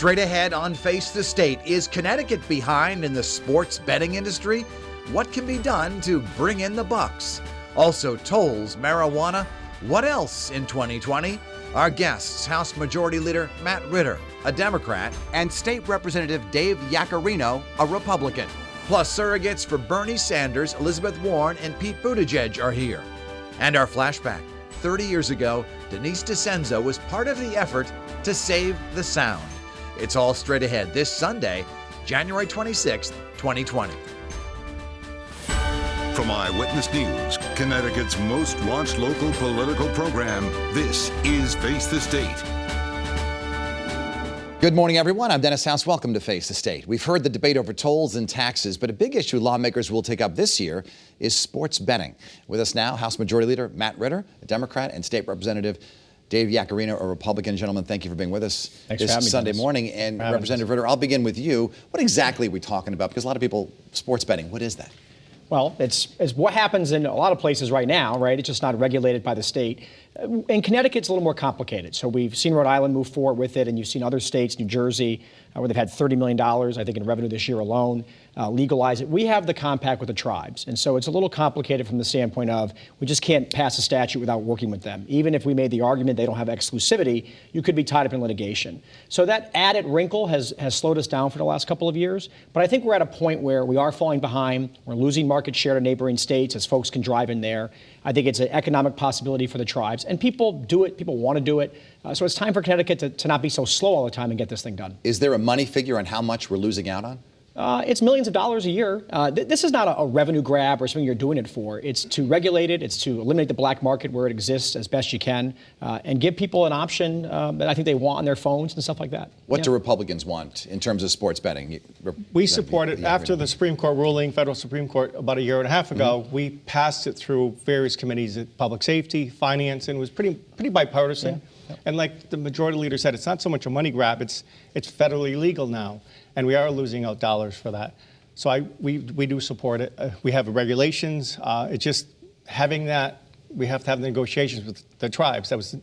Straight ahead on Face the State, is Connecticut behind in the sports betting industry? What can be done to bring in the bucks? Also, tolls, marijuana, what else in 2020? Our guests, House Majority Leader Matt Ritter, a Democrat, and State Representative Dave YACCARINO, a Republican. Plus, surrogates for Bernie Sanders, Elizabeth Warren, and Pete Buttigieg are here. And our flashback. 30 years ago, Denise DiCenzo was part of the effort to save the sound. It's all straight ahead this Sunday, January 26th, 2020. From Eyewitness News, Connecticut's most watched local political program, this is Face the State. Good morning, everyone. I'm Dennis House. Welcome to Face the State. We've heard the debate over tolls and taxes, but a big issue lawmakers will take up this year is sports betting. With us now, House Majority Leader Matt Ritter, a Democrat, and State Representative Dave YACCARINO, a Republican. Gentlemen, thank you for being with us this Sunday morning. And Representative Ritter, I'll begin with you. What exactly are we talking about? Because a lot of people, sports betting, what is that? Well, it's what happens in a lot of places right now, right? It's just not regulated by the state. In Connecticut, it's a little more complicated. So we've seen Rhode Island move forward with it, and you've seen other states, New Jersey, where they've had $30 million, I think, in revenue this year alone, legalize it. We have the compact with the tribes, and so it's a little complicated from the standpoint of we just can't pass a statute without working with them. Even if we made the argument they don't have exclusivity, you could be tied up in litigation. So that added wrinkle has slowed us down for the last couple of years, but I think we're at a point where we are falling behind. We're losing market share to neighboring states as folks can drive in there. I think it's an economic possibility for the tribes, and people do it. People want to do it. So it's time for Connecticut to not be so slow all the time and get this thing done. Is there a money figure on how much we're losing out on? It's millions of dollars a year. This is not a revenue grab or something you're doing it for. It's to regulate it. It's to eliminate the black market where it exists as best you can and give people an option that I think they want on their phones and stuff like that. What do Republicans want in terms of sports betting? We support it. After the Supreme Court ruling, federal Supreme Court, about a year and a half ago, we passed it through various committees at public safety, finance, and it was pretty bipartisan. Yeah. And like the majority leader said, it's not so much a money grab, it's federally legal now, and we are losing out dollars for that. So we do support it. We have regulations. It's just having that, we have to have negotiations with the tribes. That was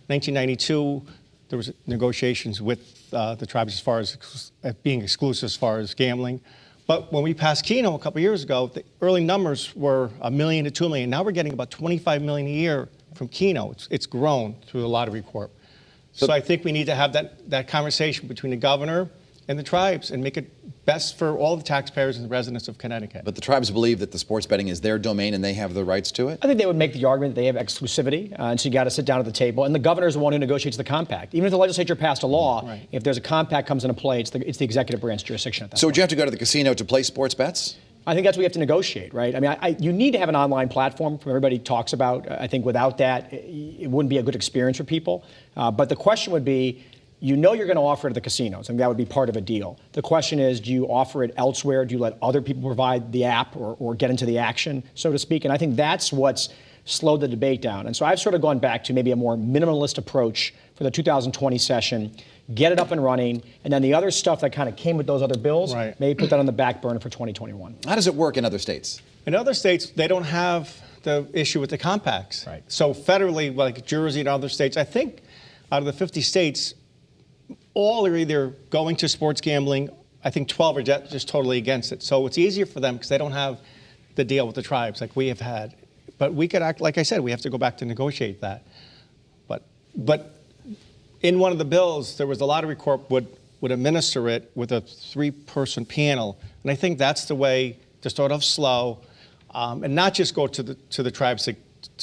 1992. There was negotiations with the tribes as far as being exclusive as far as gambling. But when we passed Keno a couple years ago, the early numbers were $1 million to $2 million. Now we're getting about $25 million a year from Keno. It's grown through the Lottery Corp. So I think we need to have that conversation between the governor and the tribes and make it best for all the taxpayers and the residents of Connecticut. But the tribes believe that the sports betting is their domain and they have the rights to it? I think they would make the argument that they have exclusivity, and so you got to sit down at the table. And the governor is the one who negotiates the compact. Even if the legislature passed a law, if there's a compact comes into play, it's the executive branch jurisdiction at that point. So would you have to go to the casino to play sports bets? I think that's what we have to negotiate, right? I mean, you need to have an online platform everybody talks about. I think without that, it wouldn't be a good experience for people. But the question would be, you know you're going to offer it at the casinos, and that would be part of a deal. The question is, do you offer it elsewhere? Do you let other people provide the app or get into the action, so to speak? And I think that's what's slowed the debate down. And so I've sort of gone back to maybe a more minimalist approach for the 2020 session, get it up and running, and then the other stuff that kind of came with those other bills, maybe put that on the back burner for 2021. How does it work in other states? In other states, they don't have the issue with the compacts. Right. So federally, like Jersey and other states, I think out of the 50 states, all are either going to sports gambling. I think 12 are just totally against it. So it's easier for them because they don't have the deal with the tribes like we have had. But we could act, like I said, we have to go back to negotiate that. But in one of the bills, there was the Lottery Corp would administer it with a 3-person panel. And I think that's the way to start off slow and not just go to the tribes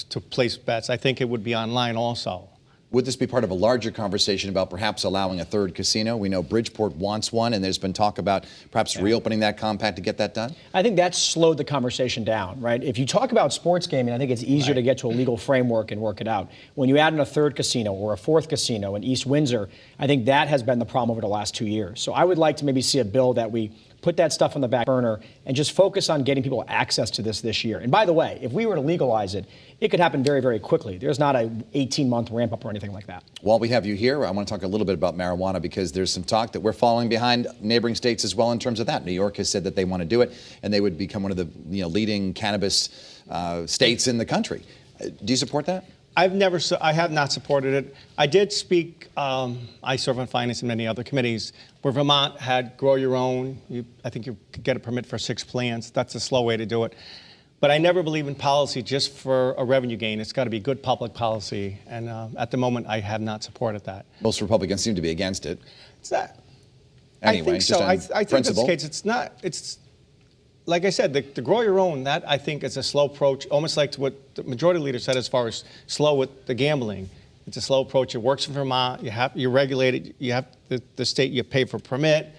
to place bets. I think it would be online also. Would this be part of a larger conversation about perhaps allowing a third casino? We know Bridgeport wants one, and there's been talk about perhaps reopening that compact to get that done. I think that's slowed the conversation down, right? If you talk about sports gaming, I think it's easier to get to a legal framework and work it out. When you add in a third casino or a fourth casino in East Windsor, I think that has been the problem over the last 2 years. So I would like to maybe see a bill that we put that stuff on the back burner and just focus on getting people access to this year. And by the way, if we were to legalize it, it could happen very, very quickly. There's not a 18-month ramp up or anything like that. While we have you here, I want to talk a little bit about marijuana because there's some talk that we're falling behind neighboring states as well in terms of that. New York has said that they want to do it, and they would become one of the leading cannabis states in the country. Do you support that? I have not supported it. I did speak, I serve on finance and many other committees, where Vermont had grow your own. I think you could get a permit for 6 plants. That's a slow way to do it. But I never believe in policy just for a revenue gain. It's got to be good public policy. And at the moment, I have not supported that. Most Republicans seem to be against it. It's not. Anyway, I think so. I think principle. in this case, it's not. It's like I said, the grow your own. That I think is a slow approach, almost like what the majority leader said as far as slow with the gambling. It's a slow approach. It works in Vermont. You're regulated. You have the state. You pay for permit.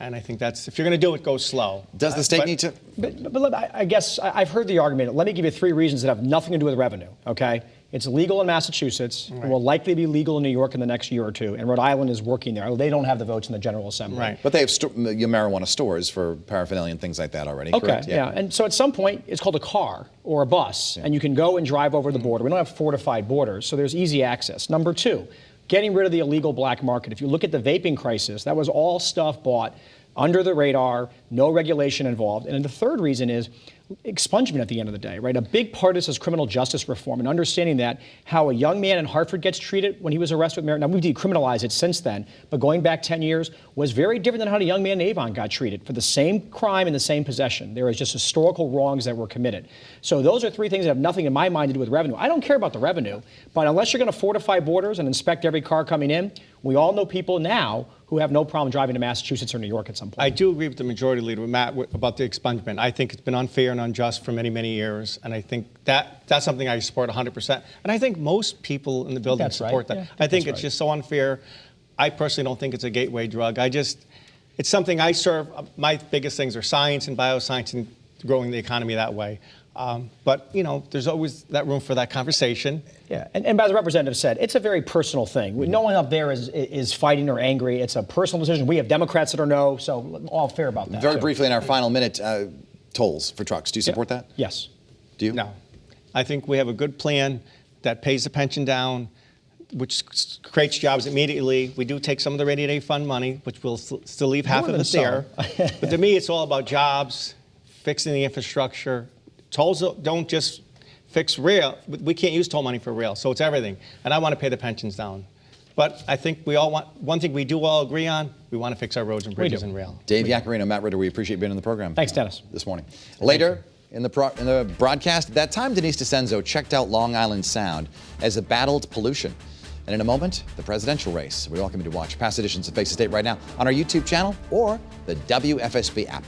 And I think that's, if you're going to do it, go slow. Does the state need to? But I guess I've heard the argument. Let me give you 3 reasons that have nothing to do with revenue, okay? It's legal in Massachusetts. Right. It will likely be legal in New York in the next year or 2. And Rhode Island is working there. They don't have the votes in the General Assembly. Right. But they have marijuana stores for paraphernalia and things like that already, okay, correct? Yeah. And so at some point, it's called a car or a bus, and you can go and drive over the border. We don't have fortified borders, so there's easy access. Number 2, getting rid of the illegal black market. If you look at the vaping crisis, that was all stuff bought under the radar, no regulation involved. And the third reason is expungement at the end of the day, right? A big part of this is criminal justice reform and understanding that how a young man in Hartford gets treated when he was arrested with marijuana. Now, we've decriminalized it since then, but going back 10 years was very different than how a young man in Avon got treated for the same crime and the same possession. There is just historical wrongs that were committed. So those are 3 things that have nothing in my mind to do with revenue. I don't care about the revenue, but unless you're going to fortify borders and inspect every car coming in, we all know people now who have no problem driving to Massachusetts or New York at some point. I do agree with the majority leader, with Matt, about the expungement. I think it's been unfair and unjust for many, many years, and I think that's something I support 100%. And I think most people in the building support that. Yeah, I think it's just so unfair. I personally don't think it's a gateway drug. It's something I serve. My biggest things are science and bioscience and growing the economy that way. But, there's always that room for that conversation. Yeah, and as the representative said, it's a very personal thing. No one up there is fighting or angry. It's a personal decision. We have Democrats that are no, so all fair about that. Very briefly in our final minute, tolls for trucks. Do you support that? Yes. Do you? No. I think we have a good plan that pays the pension down, which creates jobs immediately. We do take some of the rainy day fund money, which will still leave half of it there. But to me, it's all about jobs, fixing the infrastructure. Tolls don't just fix rail. We can't use toll money for rail, so it's everything. And I want to pay the pensions down. But I think we all want, one thing we do all agree on, we want to fix our roads and bridges and rail. Dave Yaccarino, Matt Ritter, we appreciate being on the program. Thanks, Dennis. This morning. Later in the broadcast, at that time Denise DeCenzo checked out Long Island Sound as it battled pollution. And in a moment, the presidential race. We welcome you to watch past editions of Face the State right now on our YouTube channel or the WFSB app.